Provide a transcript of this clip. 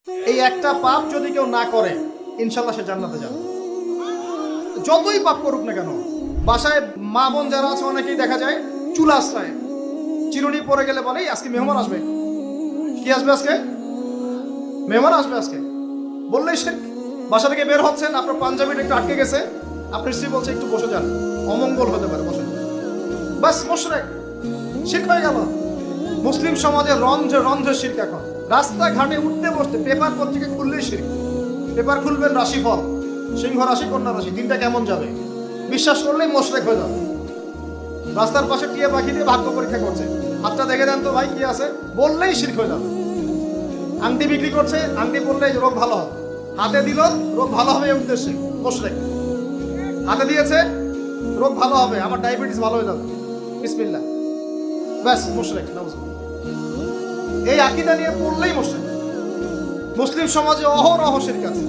এই একটা পাপ যদি কেউ না করে ইনশাল্লাহ সে জান্নাতে যাবে, যতই পাপ করুক না কেন। বাসায় মা বোন যারা আছে অনেকেই দেখা যায় চুলা আশ্রয় চিরুনি পরে গেলে বলে আজকে মেহমান আসবে। কি আসবে আজকে? মেহমান আসবে আজকে বললেই সে বাসা থেকে বের হচ্ছেন, আপনার পাঞ্জাবিটা একটু আটকে গেছে, আপনার স্ত্রী বলছে একটু বসে যান, অমঙ্গল হতে পারে, বসে। বাস মুশরিক, শিরক হয়ে গেল। মুসলিম সমাজে রন্ধ্রে রন্ধ্রে শিরক। এখন রাস্তাঘাটে উঠতে বসতে পেপার পত্রিকা খুললেই শিরক। পেপার খুলবেন রাশিফল, সিংহ রাশি কন্যা রাশি, দিনটা কেমন যাবে বিশ্বাস করলেই মুশরিক হয়ে যাবে। রাস্তার পাশে টিয়া পাখি দিয়ে ভাগ্য পরীক্ষা করছে, হাতটা দেখে দেন তো ভাই কি আছে, বললেই শিরক হয়ে যাবে। আংটি বিক্রি করছে, আংটি পরলেই রোগ ভালো হবে, হাতে দিল রোগ ভালো হবে এই উদ্দেশ্যে মুশরিক। হাতে দিয়েছে রোগ ভালো হবে, আমার ডায়াবেটিস ভালো হয়ে যাবে, বিসমিল্লাহ, ব্যাস মুশরিক। এই আকীদা নিয়ে পড়লেই মুশরিক। মুসলিম সমাজে অহরহ শিরক আছে।